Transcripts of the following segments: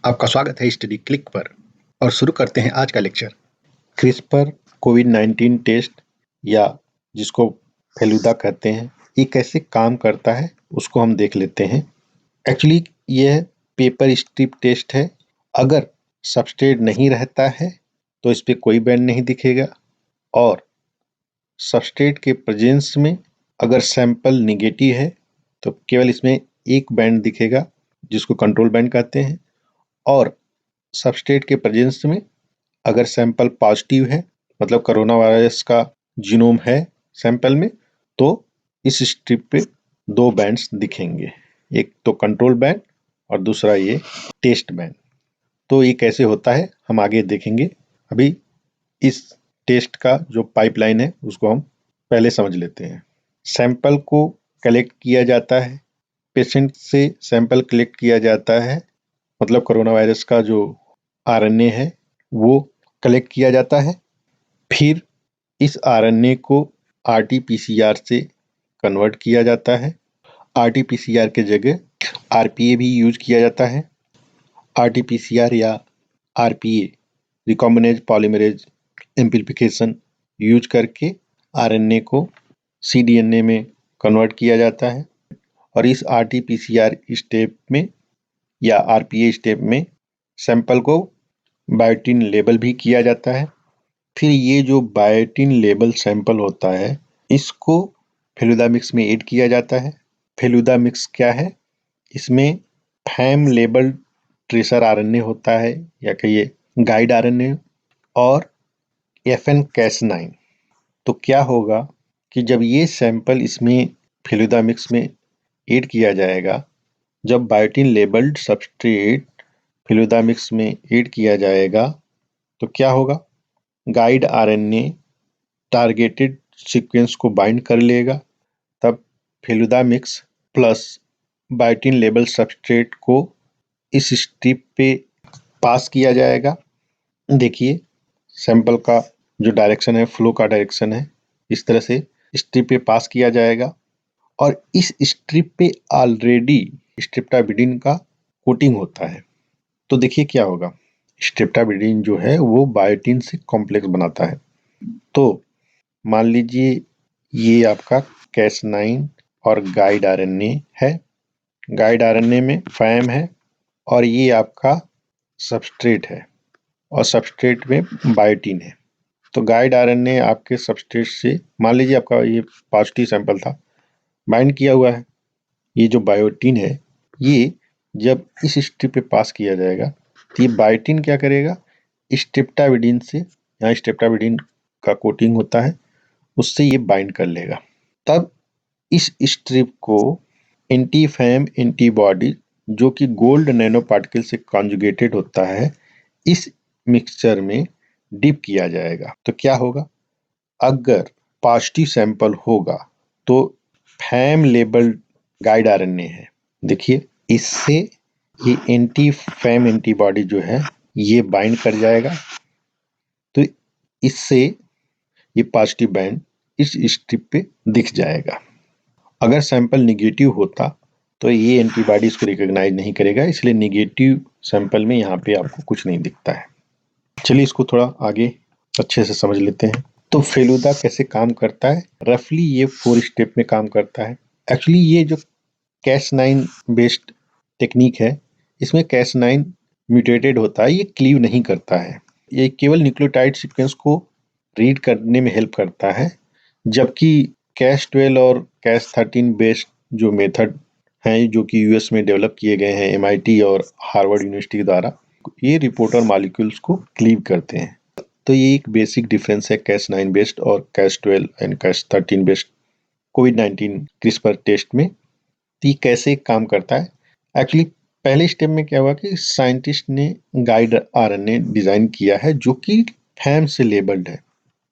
आपका स्वागत है स्टडी क्लिक पर और शुरू करते हैं आज का लेक्चर। क्रिस्पर कोविड-19 टेस्ट या जिसको फेलुदा कहते हैं, ये कैसे काम करता है उसको हम देख लेते हैं। एक्चुअली यह पेपर स्ट्रिप टेस्ट है। अगर सबस्ट्रेट नहीं रहता है तो इस पे कोई बैंड नहीं दिखेगा और सबस्ट्रेट के प्रेजेंस में अगर सैंपल नेगेटिव है तो केवल इसमें एक बैंड दिखेगा जिसको कंट्रोल बैंड कहते हैं, और सबस्ट्रेट के प्रेजेंस में अगर सैंपल पॉजिटिव है मतलब कोरोना वायरस का जीनोम है सैंपल में, तो इस स्ट्रिप पे दो बैंड्स दिखेंगे, एक तो कंट्रोल बैंड और दूसरा ये टेस्ट बैंड। तो ये कैसे होता है हम आगे देखेंगे। अभी इस टेस्ट का जो पाइपलाइन है उसको हम पहले समझ लेते हैं। सैंपल को कलेक्ट किया जाता है, पेशेंट से सैंपल कलेक्ट किया जाता है, मतलब कोरोना वायरस का जो आरएनए है वो कलेक्ट किया जाता है। फिर इस आरएनए को आरटी-पीसीआर से कन्वर्ट किया जाता है। आरटी-पीसीआर के जगह आरपीए भी यूज किया जाता है। आरटी-पीसीआर या RPA recombinase polymerase amplification use करके आरएनए को सीडीएनए में कन्वर्ट किया जाता है और इस आरटी-पीसीआर स्टेप में या आरपीए स्टेप में सैंपल को बायोटिन लेबल भी किया जाता है। फिर ये जो बायोटिन लेबल सैंपल होता है इसको फेलुदा मिक्स में ऐड किया जाता है। फेलुदा मिक्स क्या है? इसमें फैम लेबल ट्रेसर आरएनए होता है या कहिए गाइड आरएनए और FN Cas9। तो क्या होगा कि जब ये सैंपल इसमें फेलुदा मिक्स में ऐड किया जाएगा, जब biotin labelled substrate Feluda mix में ऐड किया जाएगा तो क्या होगा? गाइड आरएनए टारगेटेड सीक्वेंस को बाइंड कर लेगा, तब Feluda mix plus biotin label substrate को इस स्ट्रिप पे पास किया जाएगा। देखिए सैंपल का जो डायरेक्शन है, फ्लो का डायरेक्शन है, इस तरह से स्ट्रिप पे पास किया जाएगा और इस स्ट्रिप पे ऑलरेडी स्ट्रिप्टाविडिन का कोटिंग होता है। तो देखिए क्या होगा, स्ट्रिप्टाविडिन जो है वो बायोटिन से कॉम्प्लेक्स बनाता है। तो मान लीजिए ये आपका Cas9 और गाइड आरएनए है। गाइड आरएनए में फैम है और ये आपका सबस्ट्रेट है और सबस्ट्रेट में बायोटिन है। तो गाइड आरएनए आपके सबस्ट्रेट से, मान लीजिए आपका ये पॉजिटिव सैंपल था, बाइंड किया हुआ है। ये जो बायोटिन है ये जब इस स्ट्रिप पे पास किया जाएगा तो ये बायोटिन क्या करेगा, स्ट्रिप्टाविडिन से, यहाँ स्ट्रिप्टाविडिन का कोटिंग होता है, उससे ये बाइंड कर लेगा। तब इस स्ट्रिप को एंटी फैम एंटीबॉडी जो कि गोल्ड नैनो पार्टिकल से कॉन्जुगेटेड होता है, इस मिक्सचर में डिप किया जाएगा। तो क्या होगा, अगर पॉजिटिव सैंपल होगा तो फैम लेबल्ड गाइड आरएनए है, देखिए इससे ये एंटी फैम एंटीबॉडी जो है ये बाइंड कर जाएगा, तो इससे ये पॉजिटिव बैंड इस स्ट्रिप पे दिख जाएगा। अगर सैंपल निगेटिव होता तो ये एंटीबॉडी इसको रिकॉग्नाइज नहीं करेगा, इसलिए निगेटिव सैंपल में यहाँ पे आपको कुछ नहीं दिखता है। चलिए इसको थोड़ा आगे अच्छे से समझ लेते हैं। तो फेलुदा कैसे काम करता है, रफली ये 4 स्टेप में काम करता है। एक्चुअली ये जो Cas9 बेस्ड टेक्निक है, इसमें Cas9 म्यूटेटेड होता है, ये क्लीव नहीं करता है, ये केवल न्यूक्लियोटाइड सीक्वेंस को रीड करने में हेल्प करता है, जबकि Cas12 और Cas13 बेस्ड जो मेथड हैं जो कि यूएस में डेवलप किए गए हैं MIT और हार्वर्ड यूनिवर्सिटी द्वारा, ये रिपोर्टर मॉलिक्यूल्स को क्लीव करते हैं। तो ये एक बेसिक डिफरेंस है Cas9 बेस्ड और Cas12 एंड Cas13 बेस्ड कोविड-19 क्रिस्पर टेस्ट में। तो ये कैसे काम करता है, एक्चुअली पहले स्टेप में क्या हुआ कि साइंटिस्ट ने गाइड आरएनए डिजाइन किया है जो कि फैम से लेबल्ड है।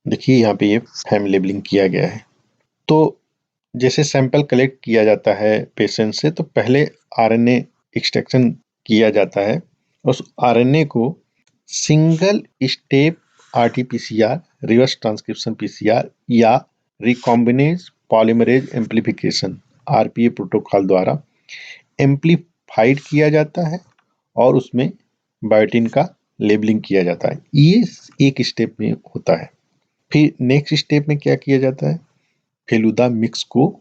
देखिए यहाँ पे ये फैम लेबलिंग किया गया है। तो जैसे सैंपल कलेक्ट किया जाता है पेशेंट से, तो पहले आरएनए एक्सट्रैक्शन किया जाता है, उस आरएनए को single step RT PCR, reverse transcription PCR या recombinase polymerase amplification RPA protocol द्वारा एम्प्लीफाइड किया जाता है और उसमें बायोटिन का लेबलिंग किया जाता है। ये एक स्टेप में होता है। फिर नेक्स्ट स्टेप में क्या किया जाता है, फेलुदा मिक्स को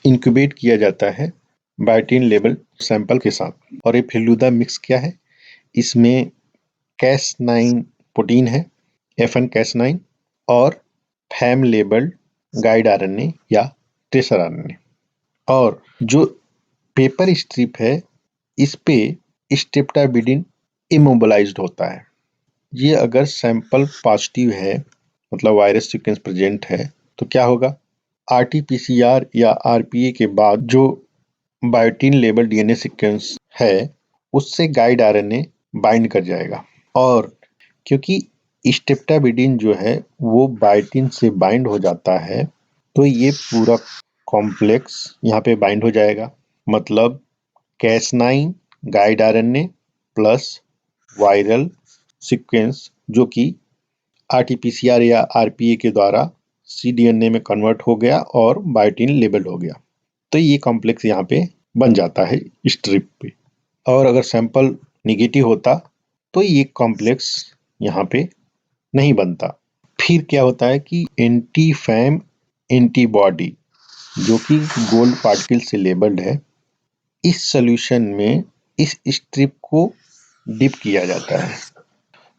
इंक्यूबेट किया जाता है बायोटिन लेबल सैंपल के साथ। और ये फेलुदा मिक्स क्या है, इसमें Cas9 प्रोटीन है, FN Cas9 और फैम लेबल्ड गाइड आरएनए या ट्रेसर आरएनए। और जो पेपर स्ट्रिप है इस पे स्ट्रेप्टाबिडिन इमोबिलाइज्ड होता है। ये अगर सैंपल पॉजिटिव है, मतलब वायरस सीक्वेंस प्रेजेंट है, तो क्या होगा, आरटीपीसीआर या आरपीए के बाद जो बायोटिन लेबल डीएनए सीक्वेंस है उससे गाइड आरएनए बाइंड कर जाएगा। और क्योंकि स्ट्रेप्टाबिडिन जो है वो बायोटिन से बाइंड हो जाता है, तो ये पूरा कॉम्प्लेक्स यहाँ पे बाइंड हो जाएगा। मतलब Cas9 guide RNA plus viral sequence जो कि आरटीपीसीआर या आरपीए के द्वारा सीडीएनए में कन्वर्ट हो गया और बायोटिन लेबल हो गया। तो ये कॉम्प्लेक्स यहाँ पे बन जाता है स्ट्रिप पे। और अगर सैंपल निगेटिव होता तो ये कॉम्प्लेक्स यहाँ पे नहीं बनता। फिर क्या होता है कि एंटी फैम एंटीबॉडी जो कि गोल्ड पार्टिकल से लेबल्ड है, इस सॉल्यूशन में इस स्ट्रिप को डिप किया जाता है।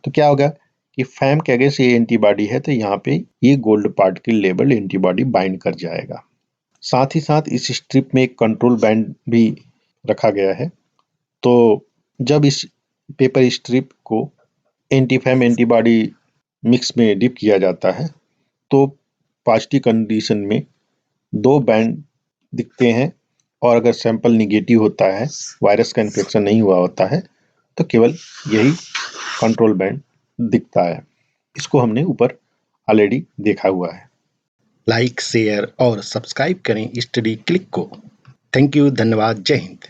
तो क्या होगा कि फैम के अगेंस्ट ये एंटीबॉडी है, तो यहाँ पे ये gold particle labelled antibody bind कर जाएगा। साथ ही साथ इस स्ट्रिप में एक कंट्रोल बैंड भी रखा गया है। तो जब इस पेपर स्ट्रिप को एंटीफैम एंटीबॉडी मिक्स में डिप किया जाता है तो पॉजिटिव कंडीशन में 2 बैंड दिखते हैं, और अगर सैंपल निगेटिव होता है, वायरस का इन्फेक्शन नहीं हुआ होता है, तो केवल यही कंट्रोल बैंड दिखता है। इसको हमने ऊपर ऑलरेडी देखा हुआ है। लाइक, शेयर और सब्सक्राइब करें स्टडी क्लिक को। थैंक यू, धन्यवाद, जय हिंद।